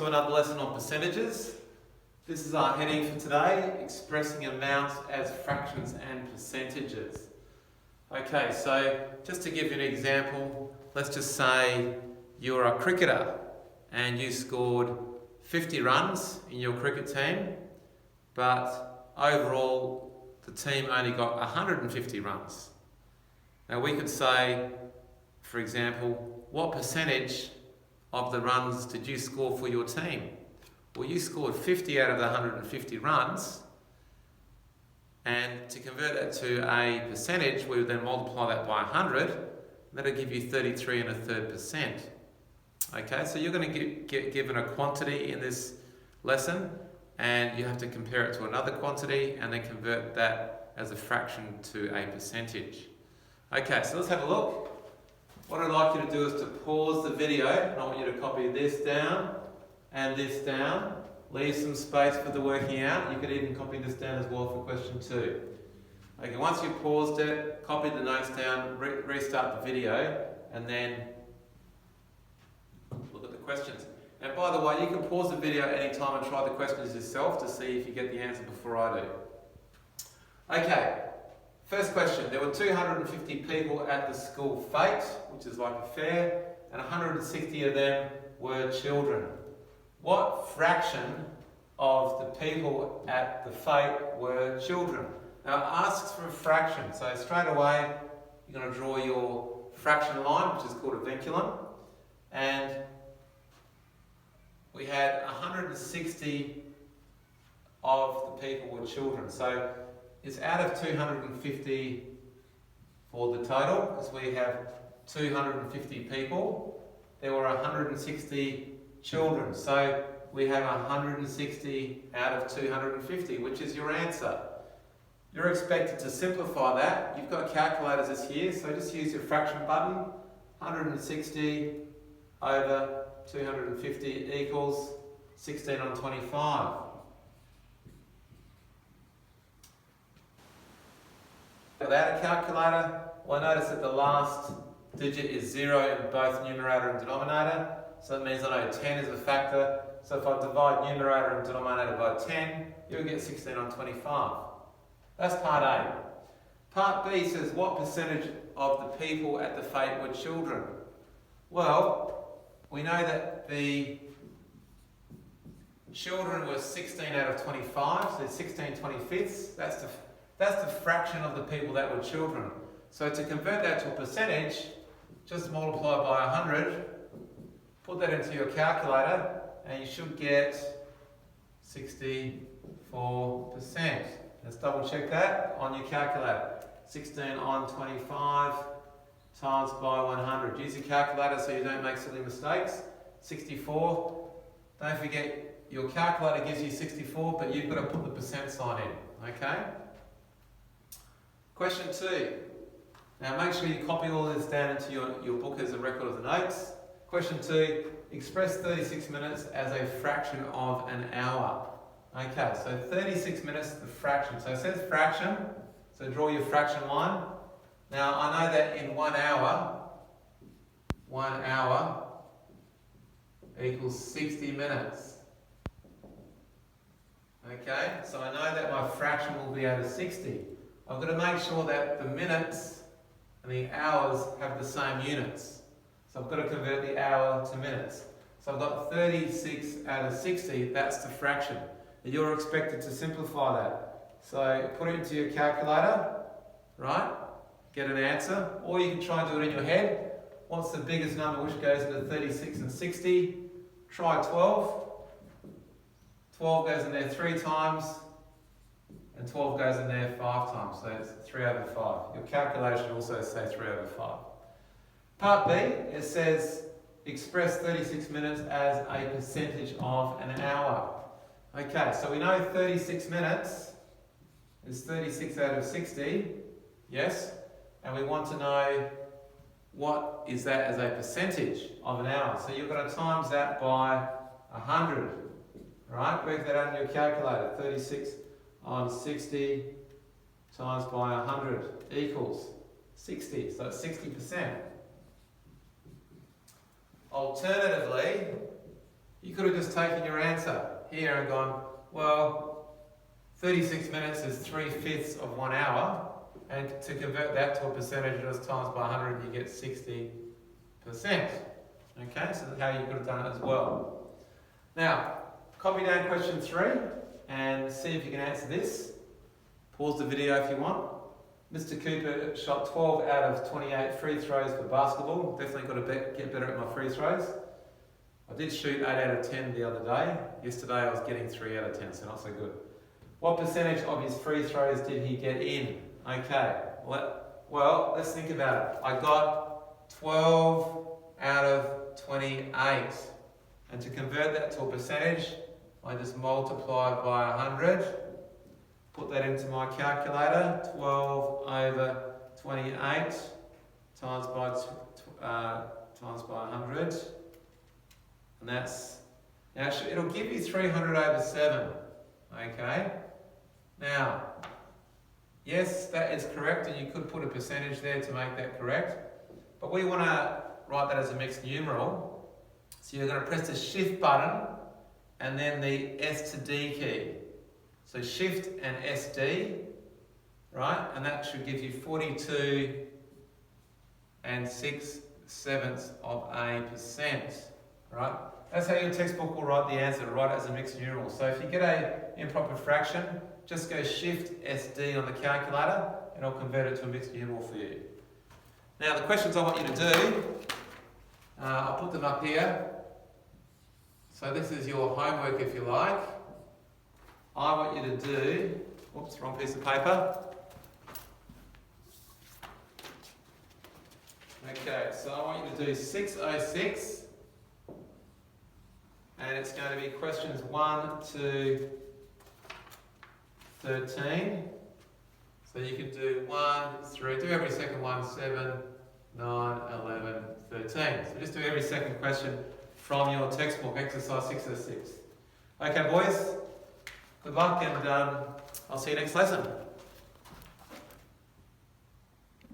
to another lesson on percentages. This is our heading for today, expressing amounts as fractions and percentages. Okay, so just to give you an example, let's just say you're a cricketer and you scored 50 runs in your cricket team, but overall the team only got 150 runs. Now we could say, for example, what percentage of the runs did you score for your team? Well, you scored 50 out of the 150 runs, and to convert that to a percentage, we would then multiply that by 100, that'll give you 33.33%. Okay, so you're going to get given a quantity in this lesson, and you have to compare it to another quantity, and then convert that as a fraction to a percentage. Okay, so let's have a look. What I'd like you to do is to pause the video, and I want you to copy this down and this down. Leave some space for the working out. You could even copy this down as well for question 2. Okay, once you've paused it, copy the notes down, restart the video, and then look at the questions. And by the way, you can pause the video at any time and try the questions yourself to see if you get the answer before I do. Okay. First question, there were 250 people at the school fete, which is like a fair, and 160 of them were children. What fraction of the people at the fete were children? Now it asks for a fraction, so straight away you're going to draw your fraction line, which is called a vinculum, and we had 160 of the people were children. So it's out of 250 for the total, because we have 250 people. There were 160 children, so we have 160 out of 250, which is your answer. You're expected to simplify that. You've got calculators this here, so just use your fraction button. 160 over 250 equals 16 on 25. Without a calculator, well, notice that the last digit is 0 in both numerator and denominator, so that means I know 10 is a factor, so if I divide numerator and denominator by 10, you'll get 16 on 25. That's part A. Part B says, what percentage of the people at the fete were children? Well, we know that the children were 16 out of 25, so 16 25ths, that's the fraction of the people that were children. So to convert that to a percentage, just multiply by 100, put that into your calculator, and you should get 64%. Let's double check that on your calculator. 16 on 25 times by 100. Use your calculator so you don't make silly mistakes. 64. Don't forget, your calculator gives you 64, but you've got to put the percent sign in. Okay? Question 2. Now make sure you copy all this down into your book as a record of the notes. Question 2. Express 36 minutes as a fraction of an hour. Okay, so 36 minutes, the fraction. So it says fraction, so draw your fraction line. Now I know that in 1 hour equals 60 minutes. Okay, so I know that my fraction will be out of 60. I've got to make sure that the minutes and the hours have the same units. So I've got to convert the hour to minutes. So I've got 36 out of 60, that's the fraction. And you're expected to simplify that. So put it into your calculator, right? Get an answer. Or you can try and do it in your head. What's the biggest number which goes into 36 and 60? Try 12. 12 goes in there 3 times. And 12 goes in there 5 times, so it's 3 over 5. Your calculator should also say 3 over 5. Part B, it says express 36 minutes as a percentage of an hour. Okay, so we know 36 minutes is 36 out of 60, yes? And we want to know what is that as a percentage of an hour. So you're going to times that by 100, right? Work that out in your calculator, 36 on 60 times by 100 equals 60, so it's 60%. Alternatively, You could have just taken your answer here and gone, well, 36 minutes is 3/5 of 1 hour, and to convert that to a percentage, just times by 100, you get 60%. Okay, so that's how you could have done it as well. Now, copy down question 3 and see if you can answer this. Pause the video if you want. Mr. Cooper shot 12 out of 28 free throws for basketball. Definitely got to get better at my free throws. I did shoot 8 out of 10 the other day. Yesterday I was getting 3 out of 10, so not so good. What percentage of his free throws did he get in? Okay, well, let's think about it. I got 12 out of 28. And to convert that to a percentage, I just multiply by 100. Put that into my calculator. 12 over 28 times by 100. And that's, now it'll give you 300 over 7. Okay? Now, yes, that is correct, and you could put a percentage there to make that correct. But we want to write that as a mixed numeral. So you're going to press the shift button and then the S to D key. So shift and SD, right? And that should give you 42 6/7 of a percent, right? That's how your textbook will write the answer, write it as a mixed numeral. So if you get an improper fraction, just go shift SD on the calculator and it'll convert it to a mixed numeral for you. Now the questions I want you to do, I'll put them up here. So this is your homework if you like. I want you to do, oops, wrong piece of paper. Okay, so I want you to do 606, and it's going to be questions 1 to 13. So you can do 1, 3, do every second one, 7, 9, 11, 13. So just do every second question from your textbook, exercise 606. Okay boys, good luck, and I'll see you next lesson.